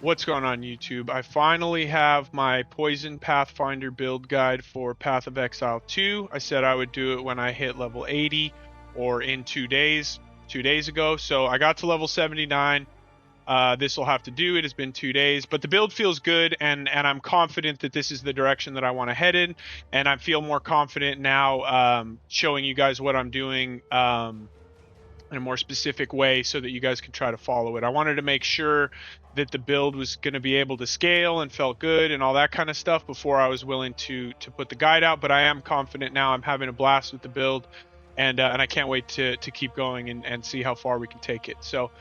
What's going on YouTube? I finally have my Poison Pathfinder build guide for Path of Exile 2. I said I would do it when I hit level 80 or in 2 days, 2 days ago. So I got to level 79. This will have to do. It has been 2 days, but the build feels good, and I'm confident that this is the direction that I want to head in, and I feel more confident now showing you guys what I'm doing in a more specific way so that you guys can try to follow it. I wanted to make sure that the build was going to be able to scale and felt good and all that kind of stuff before I was willing to put the guide out, but I am confident now. I'm having a blast with the build, and I can't wait to keep going and see how far we can take it. So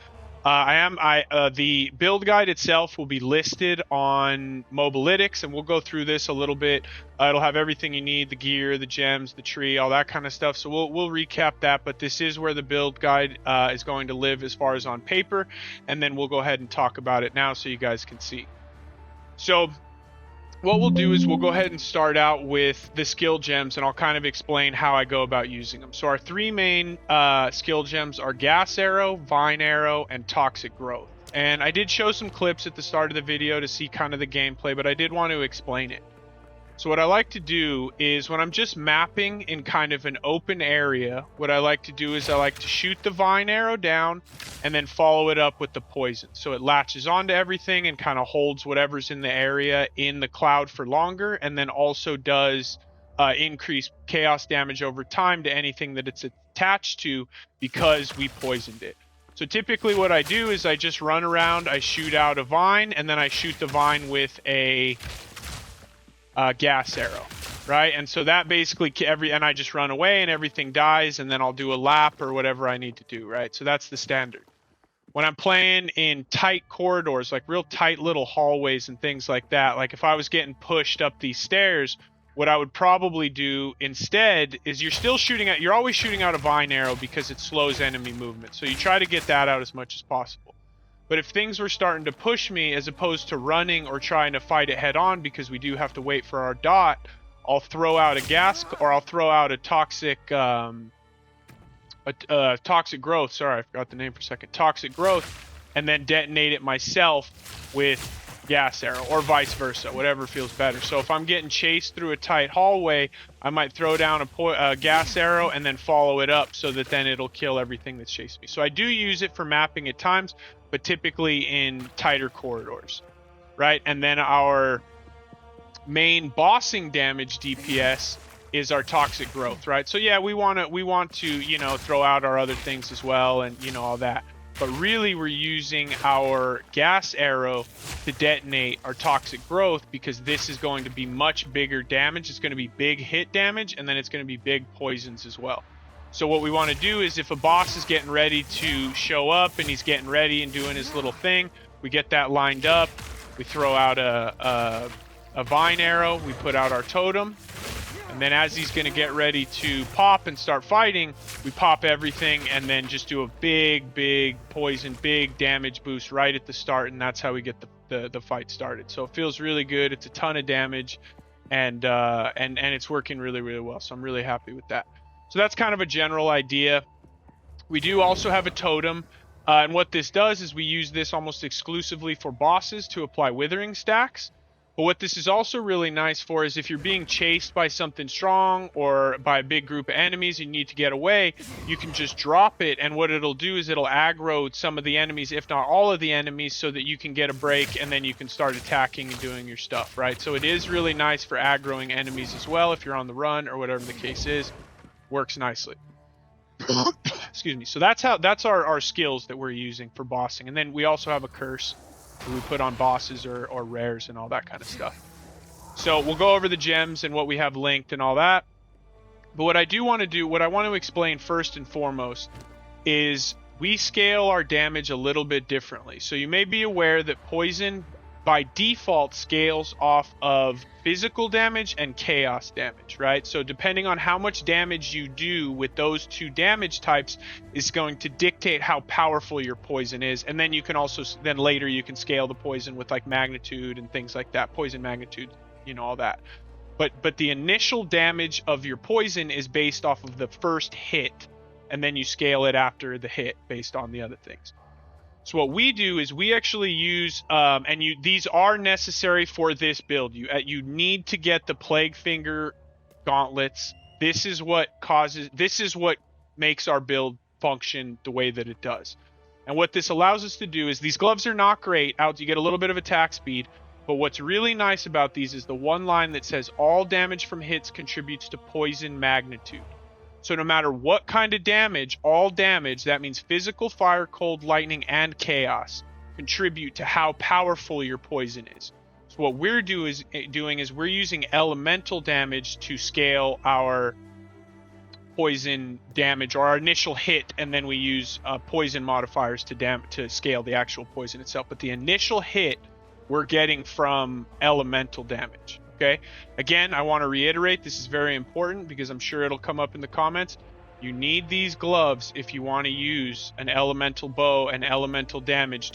the build guide itself will be listed on Mobalytics, and we'll go through this a little bit. It'll have everything you need, the gear, the gems, the tree, all that kind of stuff. So we'll recap that, but this is where the build guide is going to live as far as on paper, and then we'll go ahead and talk about it now so you guys can see. So what we'll do is we'll go ahead and start out with the skill gems, and I'll kind of explain how I go about using them. So our three main skill gems are Gas Arrow, Vine Arrow, and Toxic Growth. And I did show some clips at the start of the video to see kind of the gameplay, but I did want to explain it. So what I like to do is when I'm just mapping in kind of an open area, what I like to do is I like to shoot the Vine Arrow down and then follow it up with the poison. So it latches onto everything and kind of holds whatever's in the area in the cloud for longer, and then also does increase chaos damage over time to anything that it's attached to because we poisoned it. So typically what I do is I just run around, I shoot out a vine, and then I shoot the vine with a gas arrow, right? And so that basically and I just run away and everything dies, and then I'll do a lap or whatever I need to do, right? So that's the standard. When I'm playing in tight corridors, like real tight little hallways and things like that, like if I was getting pushed up these stairs, what I would probably do instead is you're always shooting out a vine arrow because it slows enemy movement. So you try to get that out as much as possible. But if things were starting to push me, as opposed to running or trying to fight it head on, because we do have to wait for our dot, I'll throw out a I'll throw out a toxic, toxic growth. Sorry, I forgot the name for a second. Toxic growth, and then detonate it myself with gas arrow, or vice versa, whatever feels better. So if I'm getting chased through a tight hallway, I might throw down a gas arrow and then follow it up so that then it'll kill everything that's chasing me. So I do use it for mapping at times, but typically in tighter corridors, right? And then our main bossing damage DPS is our toxic growth, right? So yeah, we want to, you know, throw out our other things as well, and you know, all that. But really we're using our gas arrow to detonate our toxic growth, because this is going to be much bigger damage. It's going to be big hit damage, and then it's going to be big poisons as well. So what we want to do is if a boss is getting ready to show up and he's getting ready and doing his little thing, we get that lined up, we throw out a vine arrow, we put out our totem, and then as he's going to get ready to pop and start fighting, we pop everything and then just do a big poison, big damage boost right at the start, and that's how we get the fight started. So it feels really good. It's a ton of damage, and it's working really well. So I'm really happy with that. So that's kind of a general idea. We do also have a totem, and what this does is we use this almost exclusively for bosses to apply withering stacks. But what this is also really nice for is if you're being chased by something strong or by a big group of enemies and you need to get away, you can just drop it, and what it'll do is it'll aggro some of the enemies, if not all of the enemies, so that you can get a break and then you can start attacking and doing your stuff, right? So it is really nice for aggroing enemies as well if you're on the run or whatever the case is. Works nicely. Excuse me. So that's our skills that we're using for bossing, and then we also have a curse that we put on bosses or rares and all that kind of stuff. So we'll go over the gems and what we have linked and all that. But what I want to explain first and foremost is we scale our damage a little bit differently. So you may be aware that poison by default scales off of physical damage and chaos damage, right? So depending on how much damage you do with those two damage types is going to dictate how powerful your poison is. And then you can also, then later you can scale the poison with like magnitude and things like that, poison magnitude, you know, all that. But the initial damage of your poison is based off of the first hit, and then you scale it after the hit based on the other things. So what we do is we actually use, these are necessary for this build. You need to get the Plague Finger gauntlets. This is what makes our build function the way that it does. And what this allows us to do is, these gloves are not great. You get a little bit of attack speed, but what's really nice about these is the one line that says all damage from hits contributes to poison magnitude. So no matter what kind of damage, all damage, that means physical, fire, cold, lightning, and chaos, contribute to how powerful your poison is. So what we're doing is we're using elemental damage to scale our poison damage, or our initial hit, and then we use poison modifiers to scale the actual poison itself. But the initial hit we're getting from elemental damage. Okay, again, I want to reiterate, this is very important because I'm sure it'll come up in the comments. You need these gloves if you want to use an elemental bow and elemental damage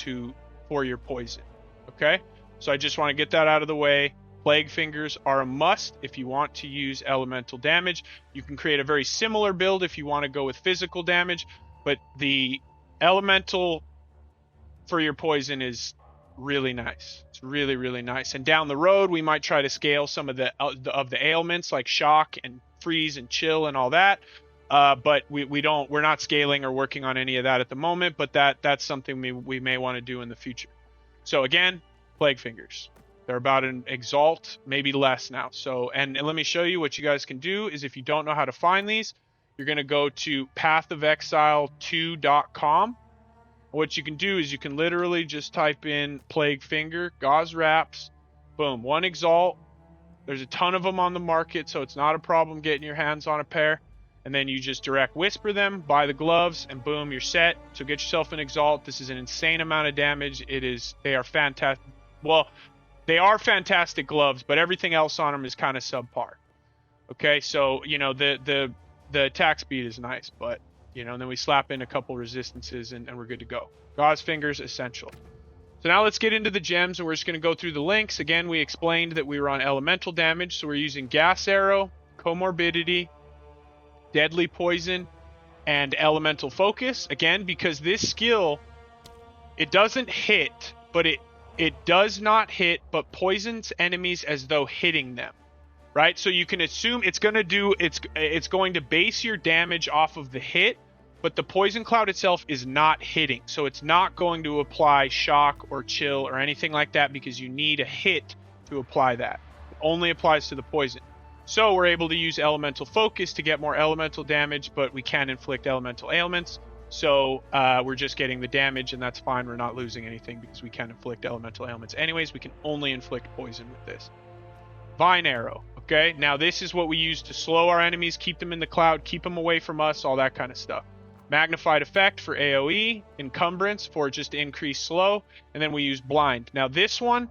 for your poison. Okay, so I just want to get that out of the way. Plague Fingers are a must if you want to use elemental damage. You can create a very similar build if you want to go with physical damage, but the elemental for your poison is really nice. It's really, really nice. And down the road, we might try to scale some of the ailments like shock and freeze and chill and all that. But we're not scaling or working on any of that at the moment, but that's something we may want to do in the future. So again, Plague Fingers. They're about an exalt, maybe less now. So, and let me show you what you guys can do is, if you don't know how to find these, you're going to go to pathofexile2.com. What you can do is you can literally just type in Plague Finger, gauze wraps, boom, 1 exalt. There's a ton of them on the market, so it's not a problem getting your hands on a pair. And then you just direct whisper them, buy the gloves, and boom, you're set. So get yourself an exalt. This is an insane amount of damage. They are fantastic. Well, they are fantastic gloves, but everything else on them is kind of subpar. Okay, so the attack speed is nice, but and then we slap in a couple resistances and we're good to go. Gauze Fingers, essential. So now let's get into the gems, and we're just going to go through the links. Again, we explained that we were on elemental damage, so we're using Gas Arrow, Comorbidity, Deadly Poison, and Elemental Focus. Again, because this skill, it doesn't hit, but it does not hit, but poisons enemies as though hitting them. Right? So you can assume it's going to base your damage off of the hit, but the poison cloud itself is not hitting. So it's not going to apply shock or chill or anything like that, because you need a hit to apply that. It only applies to the poison. So we're able to use Elemental Focus to get more elemental damage, but we can inflict elemental ailments. So we're just getting the damage, and that's fine. We're not losing anything because we can inflict elemental ailments. Anyways, we can only inflict poison with this. Vine Arrow. Okay, now this is what we use to slow our enemies, keep them in the cloud, keep them away from us, all that kind of stuff. Magnified Effect for AoE, Encumbrance for just increased slow, and then we use Blind. Now this one,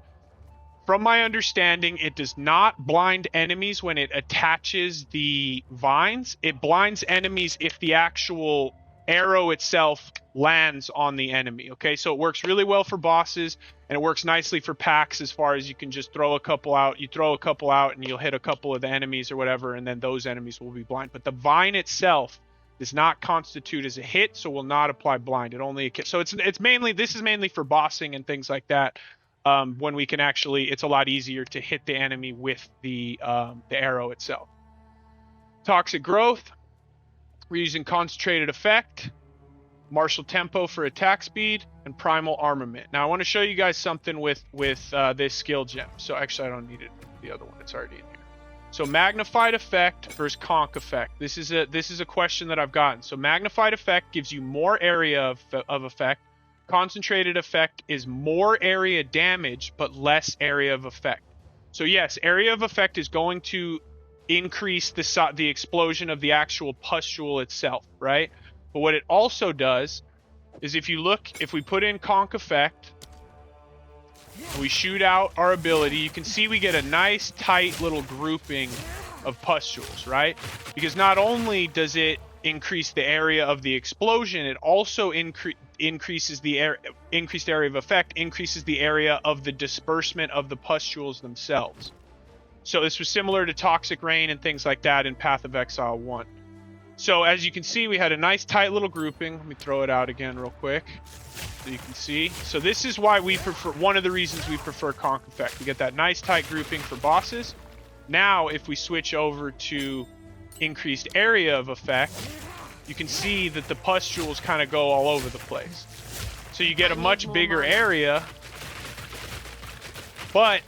from my understanding, it does not blind enemies when it attaches the vines. It blinds enemies if the actual arrow itself lands on the enemy. Okay, so it works really well for bosses, and it works nicely for packs as far as you can just throw a couple out. You throw a couple out and you'll hit a couple of the enemies or whatever, and then those enemies will be blind. But the vine itself does not constitute as a hit, so will not apply blind. It only, so it's mainly, this is mainly for bossing and things like that. When we can actually, it's a lot easier to hit the enemy with the arrow itself. Toxic Growth, we're using Concentrated Effect, Martial Tempo for attack speed, and Primal Armament. Now I want to show you guys something with this skill gem. So actually I don't need it, the other one, it's already in here. So Magnified Effect versus Conk Effect. This is a question that I've gotten. So Magnified Effect gives you more area of effect. Concentrated Effect is more area damage, but less area of effect. So yes, area of effect is going to increase the explosion of the actual pustule itself, right? But what it also does is, if we put in Conk Effect, and we shoot out our ability, you can see we get a nice tight little grouping of pustules, right? Because not only does it increase the area of the explosion, it also increases the increased area of effect, increases the area of the disbursement of the pustules themselves. So this was similar to Toxic Rain and things like that in Path of Exile 1. So as you can see, we had a nice tight little grouping. Let me throw it out again real quick. So you can see. So this is why we prefer, one of the reasons we prefer Conk Effect. We get that nice tight grouping for bosses. Now, if we switch over to increased area of effect, you can see that the pustules kind of go all over the place. So you get a much bigger area, but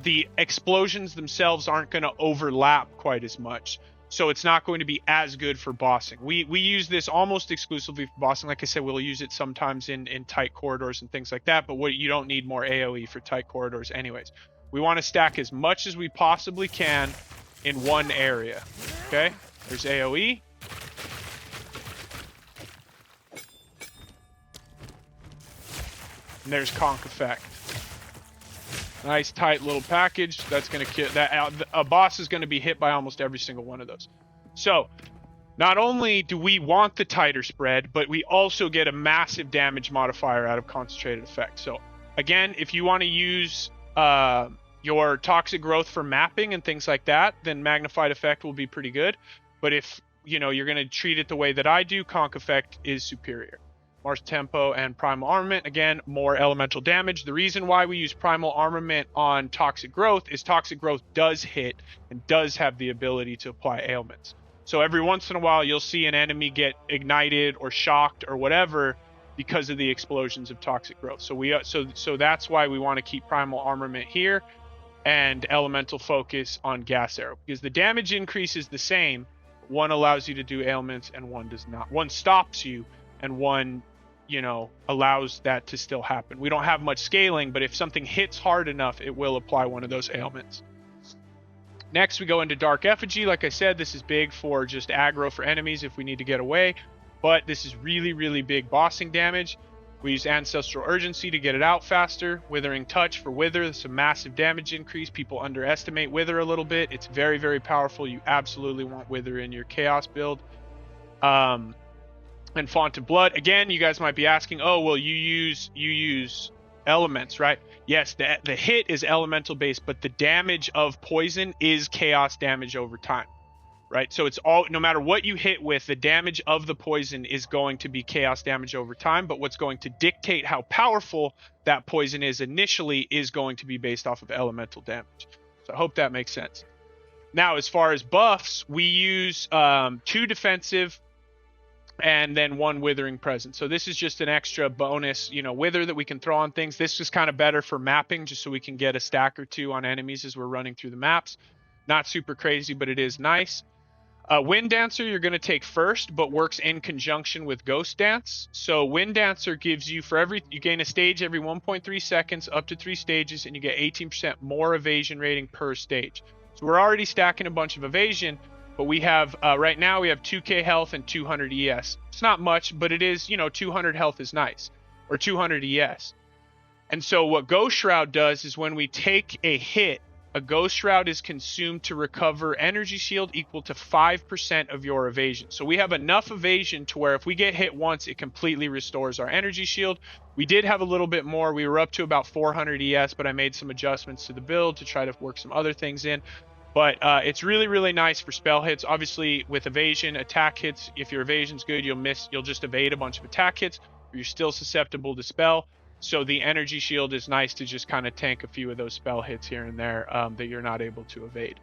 the explosions themselves aren't going to overlap quite as much. So it's not going to be as good for bossing. We use this almost exclusively for bossing. Like I said, we'll use it sometimes in tight corridors and things like that, but you don't need more AoE for tight corridors anyways. We want to stack as much as we possibly can in one area. Okay, there's AoE. And there's Conk Effect. Nice tight little package. That's going to kill that. A boss is going to be hit by almost every single one of those. So not only do we want the tighter spread, but we also get a massive damage modifier out of concentrated effect. So again, if you want to use your toxic growth for mapping and things like that, then magnified effect will be pretty good. But if you're going to treat it the way that I do, Conk Effect is superior. Mars Tempo and Primal Armament, again, more elemental damage. The reason why we use Primal Armament on Toxic Growth is Toxic Growth does hit and does have the ability to apply ailments. So every once in a while, you'll see an enemy get ignited or shocked or whatever because of the explosions of Toxic Growth. So that's why we want to keep Primal Armament here and Elemental Focus on Gas Arrow, because the damage increase is the same. One allows you to do ailments and one does not. One stops you and one allows that to still happen. We don't have much scaling, but if something hits hard enough, it will apply one of those ailments. Next, we go into Dark Effigy. Like I said, this is big for just aggro for enemies if we need to get away, but this is really, really big bossing damage. We use Ancestral Urgency to get it out faster. Withering Touch for Wither. That's a massive damage increase. People underestimate Wither a little bit. It's very, very powerful. You absolutely want Wither in your Chaos build. And Font of Blood. Again, you guys might be asking, oh, well, you use elements, right? Yes, the hit is elemental based, but the damage of poison is chaos damage over time, right? So it's all, no matter what you hit with, the damage of the poison is going to be chaos damage over time, but what's going to dictate how powerful that poison is initially is going to be based off of elemental damage. So I hope that makes sense. Now, as far as buffs, we use 2 defensive and then 1 withering presence. So this is just an extra bonus, wither that we can throw on things. This is kind of better for mapping, just so we can get a stack or 2 on enemies as we're running through the maps. Not super crazy, but it is nice. Wind Dancer you're going to take first, but works in conjunction with Ghost Dance. So Wind Dancer gives you, you gain a stage every 1.3 seconds, up to 3 stages, and you get 18% more evasion rating per stage. So we're already stacking a bunch of evasion, but we have, right now we have 2k health and 200 ES. It's not much, but it is, 200 health is nice, or 200 ES. And so what Ghost Shroud does is when we take a hit, a Ghost Shroud is consumed to recover energy shield equal to 5% of your evasion. So we have enough evasion to where if we get hit once, it completely restores our energy shield. We did have a little bit more. We were up to about 400 ES, but I made some adjustments to the build to try to work some other things in. But it's really, really nice for spell hits. Obviously, with evasion, attack hits, if your evasion's good, you'll just evade a bunch of attack hits. You're still susceptible to spell. So the energy shield is nice to just kind of tank a few of those spell hits here and there that you're not able to evade.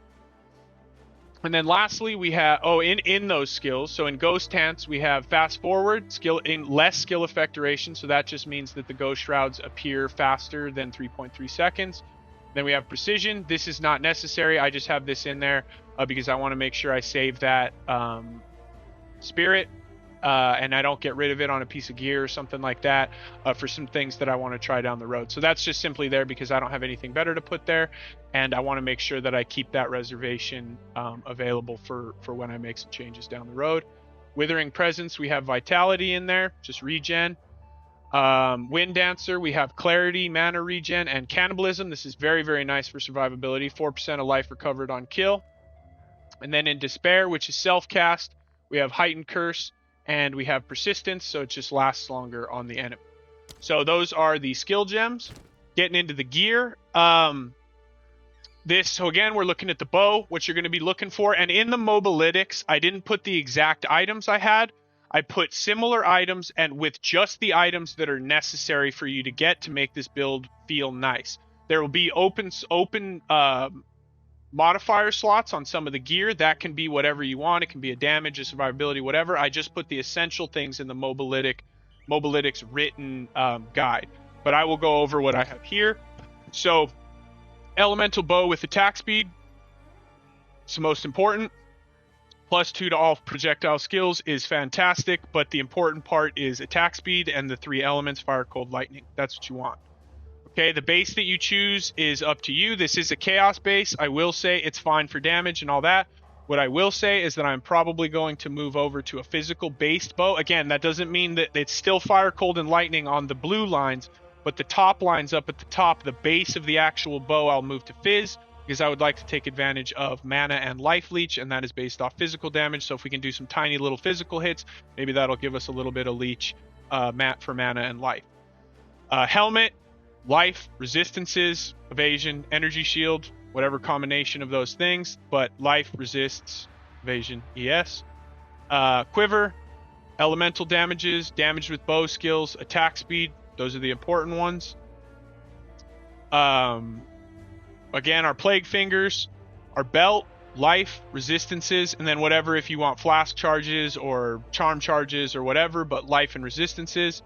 And then lastly, we have, in those skills, so in Ghost Dance, we have fast forward, less skill effect duration. So that just means that the Ghost Shrouds appear faster than 3.3 seconds. Then we have precision. This is not necessary. I just have this in there because I want to make sure I save that spirit and I don't get rid of it on a piece of gear or something like that for some things that I want to try down the road. So that's just simply there because I don't have anything better to put there, and I want to make sure that I keep that reservation available for when I make some changes down the road. Withering Presence, we have Vitality in there, just regen. Wind Dancer, we have Clarity, Mana Regen, and Cannibalism. This is very, very nice for survivability. 4% of life recovered on kill. And then in Despair, which is self-cast, we have Heightened Curse, and we have Persistence, so it just lasts longer on the enemy. So those are the skill gems. Getting into the gear. So again, we're looking at the bow, what you're going to be looking for. And in the Mobilytics, I didn't put the exact items I had. I put similar items and with just the items that are necessary for you to get to make this build feel nice. There will be open modifier slots on some of the gear. That can be whatever you want. It can be a damage, a survivability, whatever. I just put the essential things in the Mobalytics written guide. But I will go over what I have here. So, elemental bow with attack speed. It's the most important. +2 to all projectile skills is fantastic, but the important part is attack speed and the 3 elements, fire, cold, lightning. That's what you want. Okay, the base that you choose is up to you. This is a chaos base. I will say it's fine for damage and all that. What I will say is that I'm probably going to move over to a physical based bow. Again, that doesn't mean that it's still fire, cold, and lightning on the blue lines, but the top lines up at the top, the base of the actual bow, I'll move to Fizz, because I would like to take advantage of mana and life leech, and that is based off physical damage. So if we can do some tiny little physical hits, maybe that'll give us a little bit of leech for mana and life. Helmet, life, resistances, evasion, energy shield, whatever combination of those things, but life, resists, evasion, ES. Quiver, elemental damages, damage with bow skills, attack speed, those are the important ones. Again, our plague fingers, our belt, life, resistances, and then whatever if you want flask charges or charm charges or whatever, but life and resistances.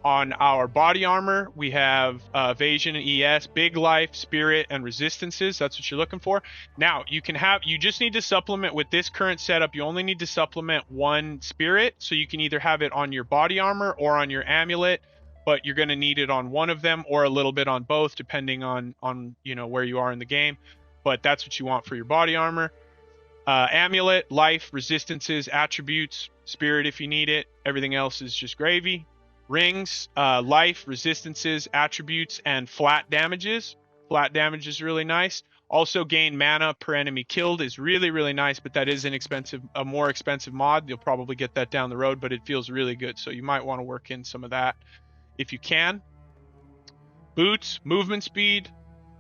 On our body armor, we have evasion and ES, big life, spirit, and resistances. That's what you're looking for. Now, you just need to supplement with this current setup. You only need to supplement 1 spirit, so you can either have it on your body armor or on your amulet, but you're going to need it on one of them or a little bit on both, depending on where you are in the game. But that's what you want for your body armor. Amulet, life, resistances, attributes, spirit if you need it. Everything else is just gravy. Rings, life, resistances, attributes, and flat damages. Flat damage is really nice. Also gain mana per enemy killed is really, really nice, but that is a more expensive mod. You'll probably get that down the road, but it feels really good. So you might want to work in some of that if you can. Boots, movement speed,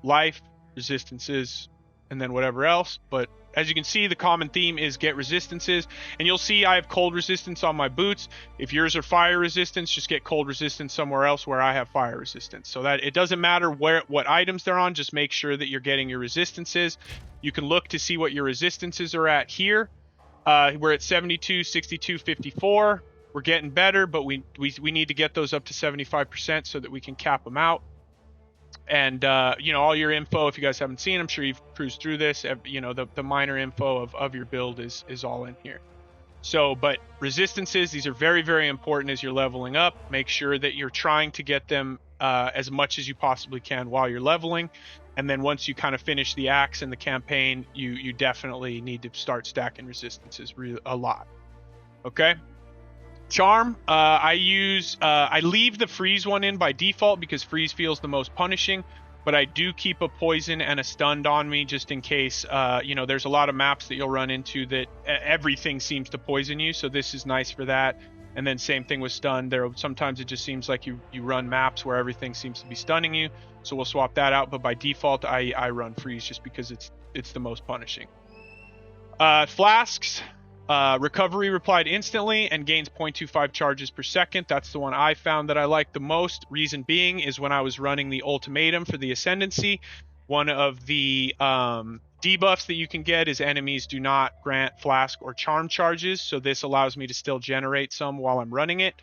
life, resistances, and then whatever else. But as you can see, the common theme is get resistances, and you'll see I have cold resistance on my boots. If yours are fire resistance, just get cold resistance somewhere else where I have fire resistance. So that it doesn't matter what items they're on, just make sure that you're getting your resistances. You can look to see what your resistances are at here. We're at 72, 62, 54. We're getting better, but we need to get those up to 75% so that we can cap them out. And all your info, if you guys haven't seen, I'm sure you've cruised through this. The minor info of your build is all in here. So, but resistances, these are very, very important as you're leveling up. Make sure that you're trying to get them as much as you possibly can while you're leveling. And then once you kind of finish the axe and the campaign, you definitely need to start stacking resistances a lot. Okay. Charm, I leave the freeze one in by default because freeze feels the most punishing, but I do keep a poison and a stunned on me just in case. There's a lot of maps that you'll run into that everything seems to poison you, so this is nice for that. And then same thing with stun. Sometimes it just seems like you run maps where everything seems to be stunning you, so we'll swap that out. But by default, I run freeze just because it's the most punishing. Flasks. Recovery replied instantly and gains 0.25 charges per second. That's the one I found that I like the most. Reason being is when I was running the ultimatum for the ascendancy, one of the debuffs that you can get is enemies do not grant flask or charm charges. So this allows me to still generate some while I'm running it.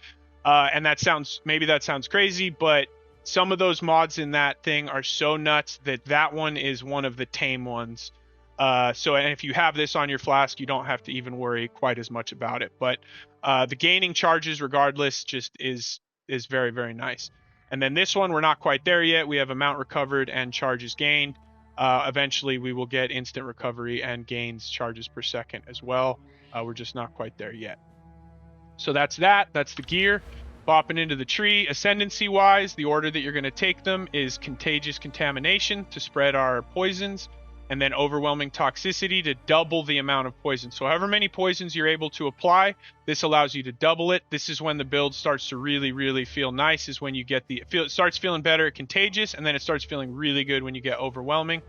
And maybe that sounds crazy, but some of those mods in that thing are so nuts that one is one of the tame ones. And if you have this on your flask, you don't have to even worry quite as much about it. But the gaining charges, regardless, just is very, very nice. And then this one, we're not quite there yet. We have amount recovered and charges gained. Eventually, we will get instant recovery and gains charges per second as well. We're just not quite there yet. So that's that. That's the gear. Bopping into the tree. Ascendancy-wise, the order that you're going to take them is Contagious Contamination to spread our poisons, and then Overwhelming Toxicity to double the amount of poison. So however many poisons you're able to apply, this allows you to double it. This is when the build starts to really, really feel nice, is when you get it starts feeling better at Contagious, and then it starts feeling really good when you get Overwhelming.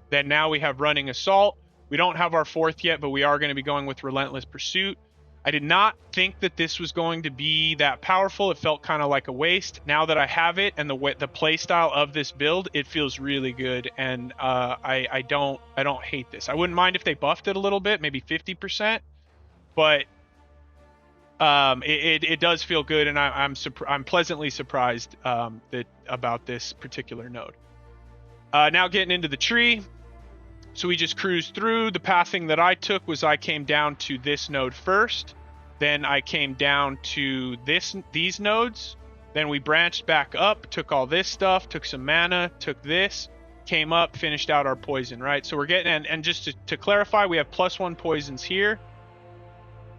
Then now we have Running Assault. We don't have our fourth yet, but we are going to be going with Relentless Pursuit. I did not think that this was going to be that powerful. It felt kind of like a waste. Now that I have it and the play style of this build, it feels really good, and I don't hate this. I wouldn't mind if they buffed it a little bit, maybe 50%, but it does feel good, and I'm pleasantly surprised about this particular node. Now getting into the tree. So we just cruised through. The pathing that I took was I came down to this node first, then I came down to these nodes, then we branched back up, took all this stuff, took some mana, took this, came up, finished out our poison, right? So we're getting, and just to clarify, we have +1 poisons here,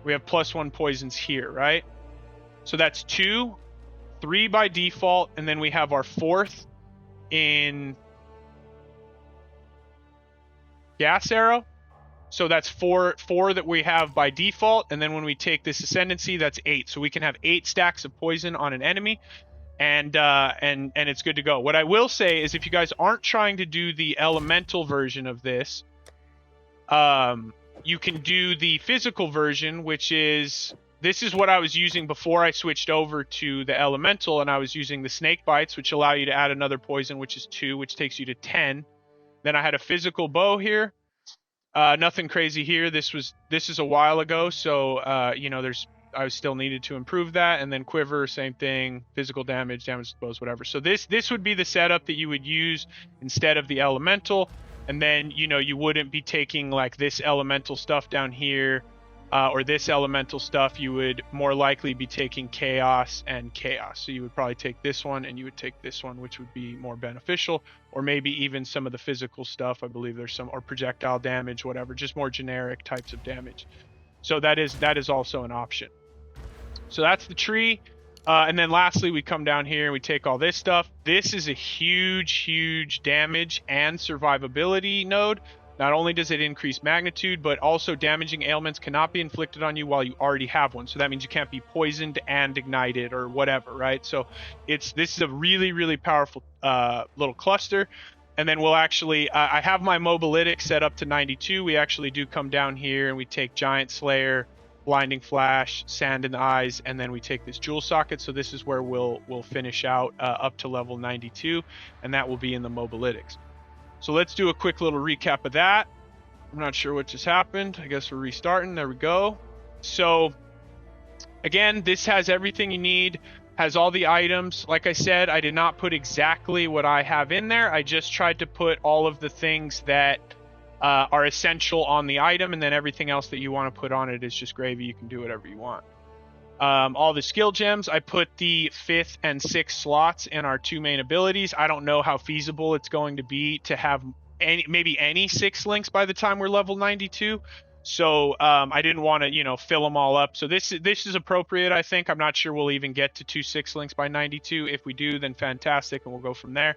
we have +1 poisons here, right? So that's 2, 3 by default, and then we have our 4th in gas arrow. So that's four that we have by default, and then when we take this ascendancy, that's 8. So we can have 8 stacks of poison on an enemy, and it's good to go. What I will say is, if you guys aren't trying to do the elemental version of this, you can do the physical version, which is, this is what I was using before I switched over to the elemental, and I was using the snake bites, which allow you to add another poison, which is 2, which takes you to 10. Then I had a physical bow here. Nothing crazy here. This is a while ago, so you know, I still needed to improve that. And then quiver, same thing, physical damage to bows, whatever. So this would be the setup that you would use instead of the elemental. And then, you know, you wouldn't be taking like this elemental stuff down here, or this elemental stuff. You would more likely be taking chaos and chaos. So you would probably take this one and you would take this one, which would be more beneficial, or maybe even some of the physical stuff. I believe there's some, or projectile damage, whatever, just more generic types of damage. So that is also an option. So that's the tree. And then lastly, we come down here and we take all this stuff. This is a huge damage and survivability node. Not only does it increase magnitude, but also damaging ailments cannot be inflicted on you while you already have one. So that means you can't be poisoned and ignited or whatever, right? So this is a really powerful little cluster. And then we'll actually, I have my mobilytic set up to 92. We actually do come down here and we take Giant Slayer, Blinding Flash, Sand in the Eyes, and then we take this Jewel Socket. So this is where we'll finish out up to level 92, and that will be in the mobilytics. So let's do a quick little recap of that. I'm not sure what just happened. I guess we're restarting. There we go. So again, this has everything you need, has all the items. Like I said, I did not put exactly what I have in there. I just tried to put all of the things that are essential on the item, and then everything else that you want to put on it is just gravy. You can do whatever you want. All the skill gems, I put the 5th and 6th slots in our 2 main abilities. I don't know how feasible it's going to be to have maybe any 6 links by the time we're level 92. So I didn't want to, you know, fill them all up. So this is appropriate, I think. I'm not sure we'll even get to 2 6 links by 92. If we do, then fantastic, and we'll go from there.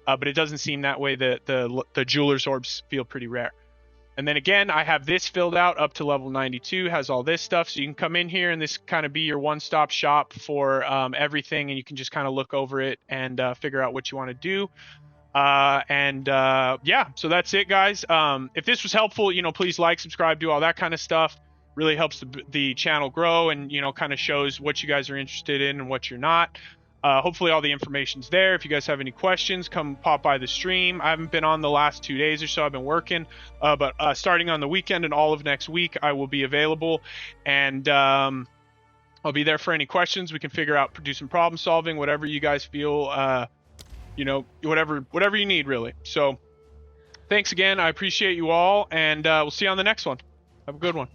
But it doesn't seem that way. The jeweler's orbs feel pretty rare. And then again, I have this filled out up to level 92, has all this stuff. So you can come in here and this kind of be your one-stop shop for everything. And you can just kind of look over it and figure out what you want to do. Yeah, so that's it, guys. If this was helpful, you know, please like, subscribe, do all that kind of stuff. Really helps the channel grow, and, you know, kind of shows what you guys are interested in and what you're not. Hopefully all the information's there. If you guys have any questions, come pop by the stream. I haven't been on the last 2 days or so. I've been working, but starting on the weekend and all of next week, I will be available, and I'll be there for any questions. We can figure out, do some problem solving, whatever you guys feel, you know, whatever you need, really. So thanks again. I appreciate you all, and we'll see you on the next one. Have a good one.